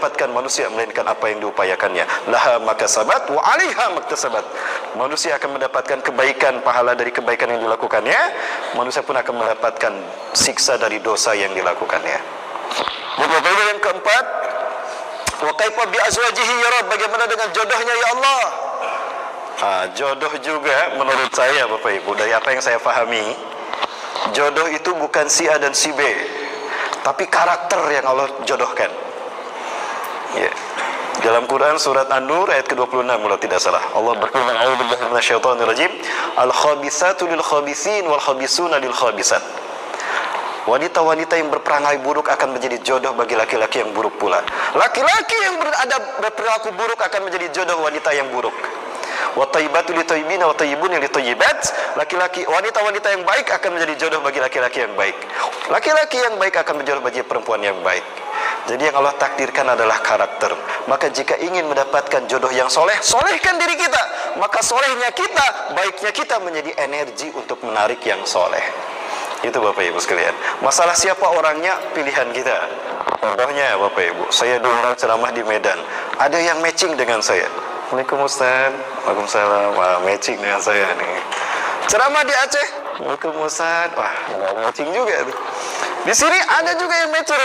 mendapatkan manusia melainkan apa yang diupayakannya. Laha makasabat wa 'alaiha maktasabat. Manusia akan mendapatkan kebaikan, pahala dari kebaikan yang dilakukannya. Manusia pun akan mendapatkan siksa dari dosa yang dilakukannya. Yang keempat, wa kaifa bi azwajihi ya Rabb, bagaimana dengan jodohnya ya Allah? Jodoh juga menurut saya Bapak Ibu, dari apa yang saya pahami, jodoh itu bukan si A dan si B, tapi karakter yang Allah jodohkan. Ya. Dalam Quran surat An-Nur ayat ke-26 kalau tidak salah, Allah berfirman, a'udzubillahi minasyaitonirrajim, al-khabisatu lil khabisin wal khabisuna lil khabisat. Wanita-wanita yang berperangai buruk akan menjadi jodoh bagi laki-laki yang buruk pula. Laki-laki yang berperilaku buruk akan menjadi jodoh wanita yang buruk. Wa thayyibatu li thayyibina wa thayyibuna li thayyibat. Laki-laki, wanita-wanita yang baik akan menjadi jodoh bagi laki-laki yang baik. Laki-laki yang baik akan menjadi jodoh bagi perempuan yang baik. Jadi yang Allah takdirkan adalah karakter. Maka jika ingin mendapatkan jodoh yang soleh, solehkan diri kita. Maka solehnya kita, baiknya kita menjadi energi untuk menarik yang soleh. Itu Bapak Ibu sekalian. Masalah siapa orangnya, pilihan kita. Contohnya Bapak Ibu, saya dulu ceramah di Medan, ada yang matching dengan saya. Assalamualaikum Ustaz. Waalaikumsalam. Wah, matching dengan saya nih. Ceramah di Aceh. Waalaikumsalam Ustaz. Wah, nggak matching juga tuh. Di sini ada juga yang matching.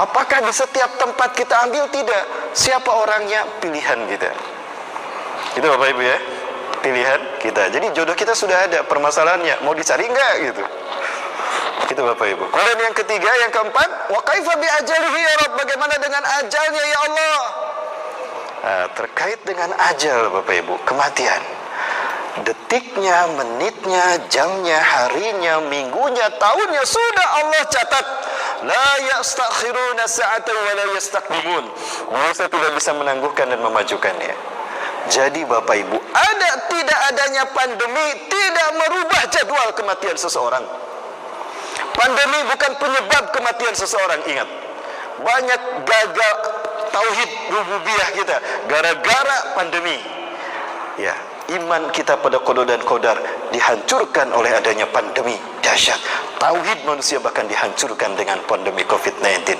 Apakah di setiap tempat kita ambil? Tidak. Siapa orangnya, pilihan kita. Itu Bapak Ibu ya, pilihan kita. Jadi jodoh kita sudah ada, permasalahannya mau dicari enggak gitu. Itu Bapak Ibu. Kemudian yang ketiga, yang keempat, wa kaifa bi ajalihi ya Rabb, bagaimana dengan ajalnya ya Allah? Terkait dengan ajal Bapak Ibu, kematian. Detiknya, menitnya, jamnya, harinya, minggunya, tahunnya sudah Allah catat. La yastakhiruna sa'atan wa la yastaqdimun. Manusia tidak bisa menangguhkan dan memajukannya. Jadi Bapak Ibu, tidak adanya pandemi tidak merubah jadwal kematian seseorang. Pandemi bukan penyebab kematian seseorang, ingat. Banyak gagal tauhid rububiyah kita gara-gara pandemi. Ya, iman kita pada qada dan qadar dihancurkan oleh adanya pandemi dahsyat. Tauhid manusia bahkan dihancurkan dengan pandemi COVID-19.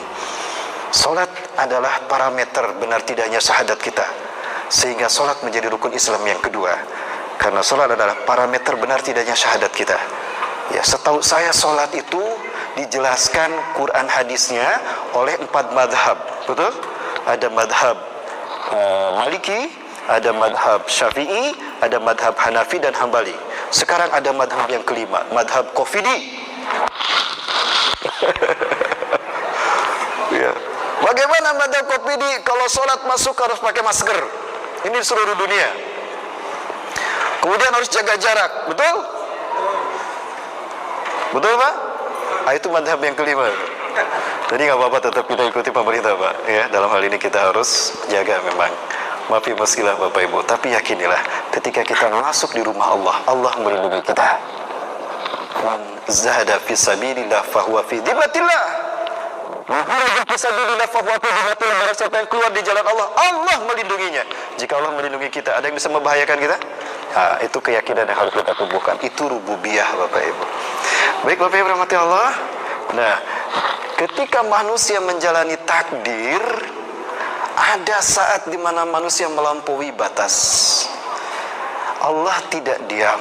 Salat adalah parameter benar tidaknya syahadat kita. Sehingga salat menjadi rukun Islam yang kedua. Karena salat adalah parameter benar tidaknya syahadat kita. Ya, setahu saya salat itu dijelaskan Quran hadisnya oleh 4 madhab. Betul? Ada madhab Maliki, ada madhab Syafi'i, ada madhab Hanafi dan Hambali. Sekarang ada madhab yang kelima, madhab Qofidi. Ya. Bagaimana madhab Qofidi? Kalau sholat masuk harus pakai masker. Ini di seluruh dunia. Kemudian harus jaga jarak. Betul? Betul Pak? Itu madhab yang kelima. Jadi nggak apa-apa, tetap kita ikuti pemerintah Pak. Ya, dalam hal ini kita harus jaga memang. Maafi meskilah Bapak Ibu, tapi yakinilah ketika kita masuk di rumah Allah, Allah melindungi kita. Man zahada fi sabilillah fahuwa fi dhimmatillah. Maharaja fi sabilillah fahuwa fi dhimmatillah. Barang siapa yang keluar di jalan Allah, Allah melindunginya. Jika Allah melindungi kita, ada yang bisa membahayakan kita? Itu keyakinan yang harus kita tumbuhkan. Itu rububiyah Bapak Ibu. Baik Bapak Ibu rahmati Allah. Nah, ketika manusia menjalani takdir, ada saat di mana manusia melampaui batas. Allah tidak diam.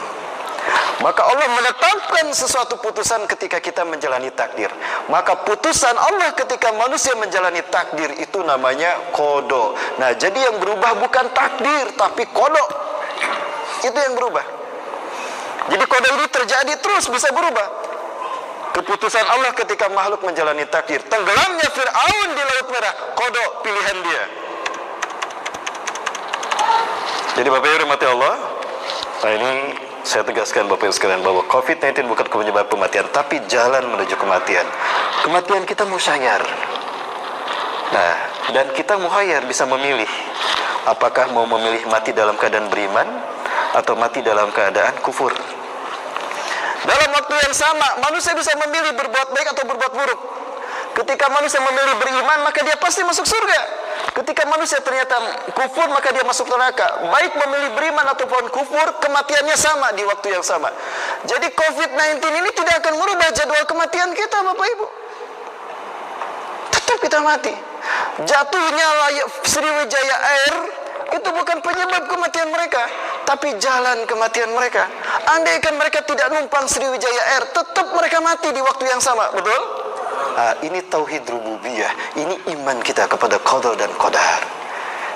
Maka Allah menetapkan sesuatu putusan ketika kita menjalani takdir. Maka putusan Allah ketika manusia menjalani takdir itu namanya qada. Nah, jadi yang berubah bukan takdir tapi qada. Itu yang berubah. Jadi qada ini terjadi terus, bisa berubah. Keputusan Allah ketika makhluk menjalani takdir. Tenggelamnya Fir'aun di Laut Merah, qada, pilihan dia. Jadi Bapak Ibu rahmati Allah, nah ini saya tegaskan Bapak Ibu sekalian bahwa COVID-19 bukan penyebab kematian, tapi jalan menuju kematian. Kematian kita musyayar. Nah, dan kita muhayyar, bisa memilih. Apakah mau memilih mati dalam keadaan beriman atau mati dalam keadaan kufur. Dalam waktu yang sama, manusia bisa memilih berbuat baik atau berbuat buruk. Ketika manusia memilih beriman, maka dia pasti masuk surga. Ketika manusia ternyata kufur, maka dia masuk neraka. Baik memilih beriman ataupun kufur, kematiannya sama di waktu yang sama. Jadi COVID-19 ini tidak akan merubah jadwal kematian kita, Bapak Ibu. kita mati. Jatuhnya Sriwijaya Air itu bukan penyebab kematian mereka, tapi jalan kematian mereka. Andaikan mereka tidak numpang Sriwijaya Air, tetap mereka mati di waktu yang sama, betul? Ini tauhid rububiyah, ini iman kita kepada qada dan qadar.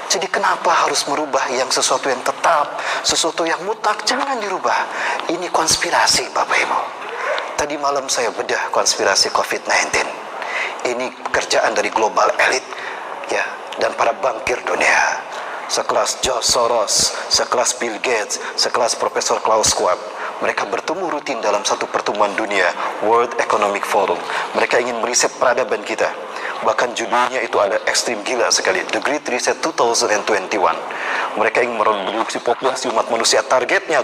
Jadi kenapa harus merubah yang sesuatu yang tetap, sesuatu yang mutlak? Jangan dirubah. Ini konspirasi, Bapak Ibu. Tadi malam saya bedah konspirasi COVID-19. Ini pekerjaan dari global elite, ya, dan para bankir dunia, sekelas George Soros, sekelas Bill Gates, sekelas Profesor Klaus Schwab. Mereka bertemu rutin dalam satu pertemuan dunia, World Economic Forum. Mereka ingin meriset peradaban kita. Bahkan judulnya itu ada ekstrim gila sekali, The Great Reset 2021. Mereka ingin mereduksi populasi umat manusia, targetnya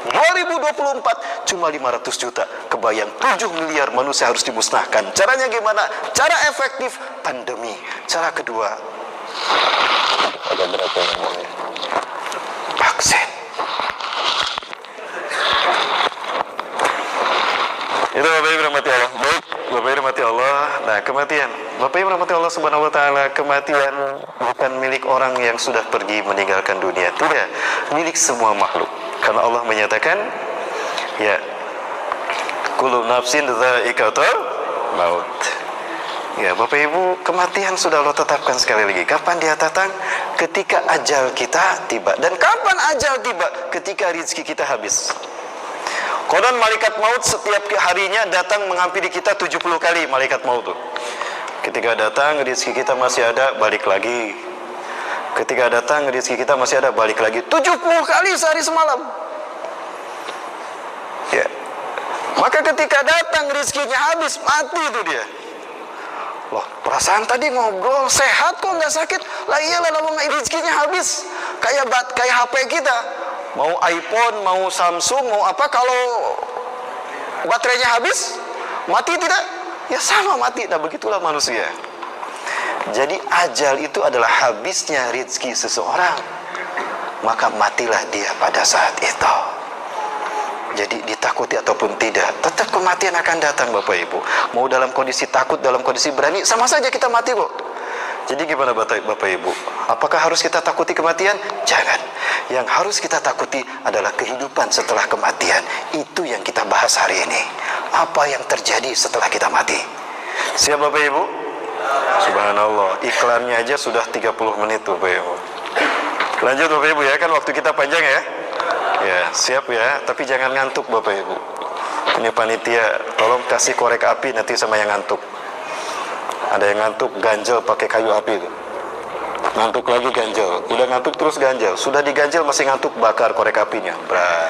2024 cuma 500 juta. Kebayang 7 miliar manusia harus dimusnahkan. Caranya gimana? Cara efektif, pandemi. Cara kedua, agak berat ya ngomongnya, vaksin. Itu Bapak Ibu rahmati Allah. Baik, Bapak Ibu rahmati Allah. Nah, kematian, Bapak Ibu rahmati Allah subhanahu wa ta'ala, kematian bukan milik orang yang sudah pergi meninggalkan dunia. Tidak, milik semua makhluk. Karena Allah menyatakan, ya, kullu nafsin dha'iqatul maut. Ya, Bapak Ibu, kematian sudah Allah tetapkan sekali lagi. Kapan dia datang? Ketika ajal kita tiba. Dan kapan ajal tiba? Ketika rezeki kita habis. Konon malaikat maut setiap harinya datang menghampiri kita 70 kali malaikat maut tuh. Ketika datang rezeki kita masih ada, balik lagi. Ketika datang rezeki kita masih ada, balik lagi. 70 kali sehari semalam. Ya. Maka ketika datang rezekinya habis, mati itu dia. Loh, perasaan tadi ngobrol sehat kok nggak sakit? Lah iyalah, rezekinya habis. Kayak HP kita. Mau iPhone, mau Samsung, mau apa, kalau baterainya habis, mati tidak? Ya sama mati. Nah, begitulah manusia. Jadi ajal itu adalah habisnya rezeki seseorang, maka matilah dia pada saat itu. Jadi ditakuti ataupun tidak, tetap kematian akan datang, Bapak Ibu. Mau dalam kondisi takut, dalam kondisi berani, sama saja kita mati kok. Jadi gimana Bapak Ibu? Apakah harus kita takuti kematian? Jangan. Yang harus kita takuti adalah kehidupan setelah kematian. Itu yang kita bahas hari ini. Apa yang terjadi setelah kita mati? Siap Bapak Ibu? Subhanallah, iklannya aja sudah 30 menit Bapak Ibu. Lanjut Bapak Ibu ya, kan waktu kita panjang ya. Ya, siap ya, tapi jangan ngantuk Bapak Ibu. Ini panitia, tolong kasih korek api nanti sama yang ngantuk. Ada yang ngantuk ganjel pakai kayu api itu. Ngantuk lagi ganjel, udah ngantuk terus ganjel. Sudah diganjel masih ngantuk, bakar korek apinya. Bra.